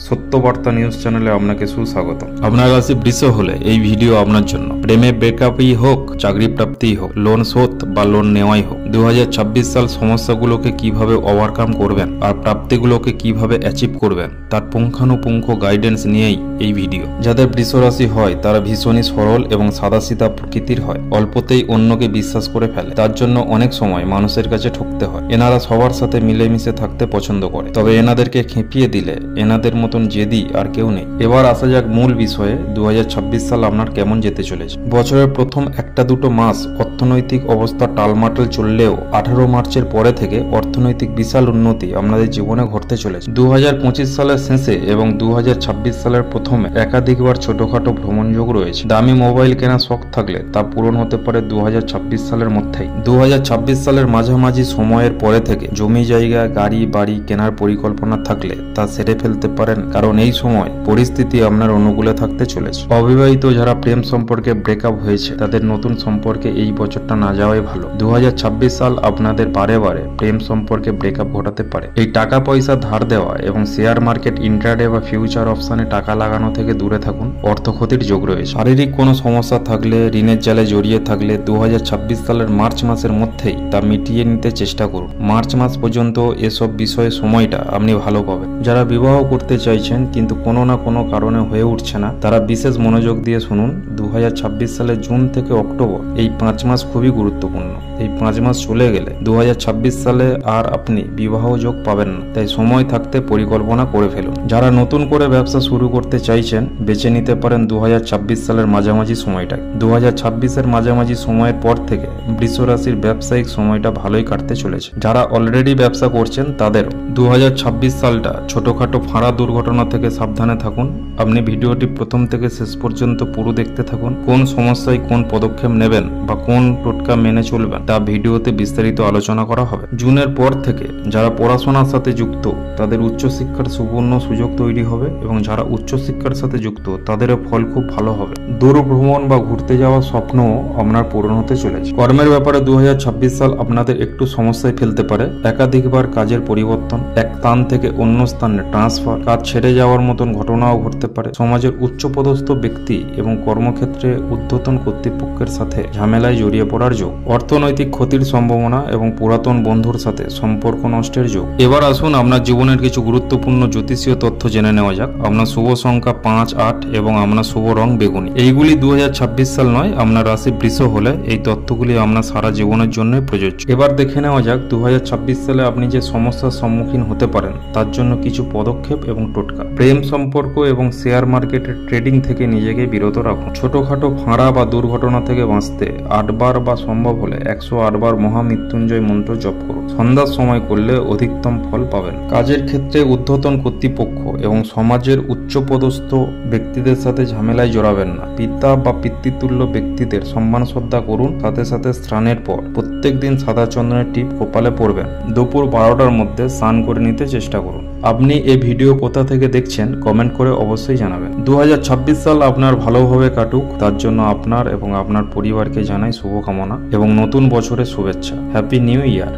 সত্যবার্তা news চ্যানেলে আপনাকে সুস্বাগত। আপনার রাশি বৃষ হলে এই ভিডিও আপনার জন্য। প্রেমে ব্রেকআপই হোক, চাকরি প্রাপ্তিই হোক, লোন শোধ বা লোন নেওয়াই হোক, 2026 সাল সমস্যাগুলোকে কিভাবে ওভারকাম করবেন আর প্রাপ্তিগুলোকে কিভাবে অ্যাচিভ করবেন তার পুঙ্খানুপুঙ্খ গাইডেন্স নিয়েই এই ভিডিও। যাদের বৃষ রাশি হয় তারা ভীষণই সরল এবং সাদাসিধা প্রকৃতির হয়, অল্পতেই অন্যকে বিশ্বাস করে ফেলে। তার জন্য অনেক সময় মানুষের কাছে ঠকতে হয়। এনারা সবার সাথে মিলেমিশে থাকতে পছন্দ করে, তবে এনাদেরকে খেপিয়ে দিলে এনাদের মতন জেদি আর কেউ নেই। এবার আসা যাক মূল বিষয়ে। 2026 সাল আপনার কেমন যেতে চলেছে। বছরের প্রথম একটা দুটো মাস অর্থনৈতিক অবস্থা টালমাটাল চললেও 18 মার্চের পরে থেকে অর্থনৈতিক বিশাল উন্নতি আপনাদের জীবনে ঘটতে চলেছে। 2025 সালের শেষে এবং 2026 সালের প্রথমে একাধিকবার ছোটখাটো ভ্রমণযোগ রয়েছে। দামি মোবাইল কেনার শখ থাকলে তা পূরণ হতে পারে 2026 সালের মধ্যেই। 2026 সালের মাঝামাঝি সময়ের পরে থেকে জমি জায়গা, গাড়ি বাড়ি কেনার পরিকল্পনা থাকলে তা সেরে ফেলতে পারেন, কারণ এই সময় পরিস্থিতি আপনার অনুকূলে থাকতে চলেছে। অবিবাহিত যারা প্রেম সম্পর্কে ব্রেকআপ হয়েছে তাদের নতুন সম্পর্কে এই বছরটা না যাওয়াই ভালো। 2026 সাল আপনাদের বারে বারে প্রেম সম্পর্কে ব্রেকআপ ঘটাতে পারে। এই টাকা পয়সা ধার দেওয়া এবং শেয়ার মার্কেট, ইন্ট্রাডে বা ফিউচার অপশনে টাকা লাগানো থেকে দূরে থাকুন, অর্থ ক্ষতির যোগ রয়েছে। শারীরিক কোনো সমস্যা থাকলে, ঋণের জালে জড়িয়ে থাকলে 2026 সালের মার্চ মাসের মধ্যেই তা মিটিয়ে নিতে চেষ্টা করুন। মার্চ মাস পর্যন্ত এসব বিষয়ে সময়টা আপনি ভালো পাবেন। যারা বিবাহ করতে চাইছেন কিন্তু কোনো না কোনো কারণে হয়ে উঠছে না, তারা বিশেষ মনোযোগ দিয়ে শুনুন। 2026 সালের জুন থেকে অক্টোবর এই 5 মাস খুবই গুরুত্বপূর্ণ। এই 5 মাস চলে গেলে 2026 সালে আর আপনি বিবাহ যোগ পাবেন না, তাই সময় থাকতে পরিকল্পনা করে ফেলুন। যারা নতুন করে ব্যবসা শুরু করতে চাইছেন বেছে নিতে পারেন 2026 সালের মাঝামাঝি সময়টাকে। 2026 এর মাঝামাঝি সময়ের পর থেকে বৃষ রাশির ব্যবসায়িক সময়টা ভালোই কাটতে চলেছে। যারা অলরেডি ব্যবসা করছেন তাদেরও 2026 সালটা ছোটখাটো ফাঁড়া দুর্ঘটনা থেকে সাবধানে থাকুন। আপনি ভিডিওটি প্রথম থেকে শেষ পর্যন্ত পুরো দেখতে থাকুন। কোন সমস্যায় কোন পদক্ষেপ নেবেন বা কোন টোটকা মেনে চলবেন তা ভিডিওতে বিস্তারিত আলোচনা করা হবে। জুনের পর থেকে যারা পড়াশোনার সাথে যুক্ত তাদের উচ্চশিক্ষার সুবর্ণ সুযোগ তৈরি হবে এবং যারা উচ্চশিক্ষার সাথে যুক্ত তাদেরও ফল খুব ভালো হবে। দূর ভ্রমণ বা ঘুরতে যাওয়ার স্বপ্নও আপনার পূরণ হতে চলেছে। কর্মের ব্যাপারে 2026 সাল আপনাদের একটু সমস্যায় ফেলতে পারে। একাধিকবার কাজের পরিবর্তন, এক স্থান থেকে অন্য স্থানে ট্রান্সফার, কাজ ছেড়ে যাওয়ার মতন ঘটনাও ঘটতে পারে। সমাজের উচ্চপদস্থ ব্যক্তি এবং কর্মক্ষেত্রে ঊর্ধ্বতন কর্তৃপক্ষের সাথে ঝামেলায় জড়িয়ে পড়ার যোগ, অর্থনৈতিক ক্ষতির সম্ভাবনা এবং পুরাতন বন্ধুর সাথে সম্পর্ক নষ্টের যোগ। এবার আসুন আপনার জীবনের কিছু গুরুত্বপূর্ণ জ্যোতিষীয় তথ্য জেনে নেওয়া যাক। আপনার শুভ সংখ্যা 5, 8 এবং আপনার শুভ রং বেগুনি। এইগুলি 2026 সাল নয়, আপনার রাশি বৃষ হলে এই তথ্যগুলি আপনার সারা জীবনের জন্য প্রযোজ্য। এবার দেখে নেওয়া যাক 2026 সালে আপনি যে সমস্যার সম্মুখীন হতে পারেন তার জন্য কিছু পদক্ষেপ এবং টোটকা। প্রেম সম্পর্ক এবং শেয়ার মার্কেটের ট্রেডিং থেকে নিজেকে বিরত রাখুন। ছোটখাটো ফাঁড়া বা দুর্ঘটনা থেকে বাঁচতে 8 বার বা সম্ভব হলে 108 বার মহামৃত্যুঞ্জয় মন্ত্র জপ করুন। সন্ধ্যার সময় করলে অধিকতম ফল পাবেন। কাজের ক্ষেত্রে ঊর্ধ্বতন কর্তৃপক্ষ এবং সমাজের উচ্চপদস্থ ব্যক্তিদের সাথে ঝামেলায় জড়াবেন না। পিতা বা পিতৃতুল্য ব্যক্তিদের সম্মান শ্রদ্ধা করুন। সাথে সাথে স্নানের পর প্রত্যেক দিন সাদা চন্দনের টিপ কপালে পরবেন। দুপুর 12টার মধ্যে স্নান করে নিতে চেষ্টা করুন। আপনি এই ভিডিও কোথা থেকে দেখছেন কমেন্ট করে অবশ্যই জানাবেন। 2026 সাল আপনার ভালোভাবে কাটুক, তার জন্য আপনার এবং আপনার পরিবারকে জানাই শুভকামনা এবং নতুন বছরের শুভেচ্ছা। Happy new year.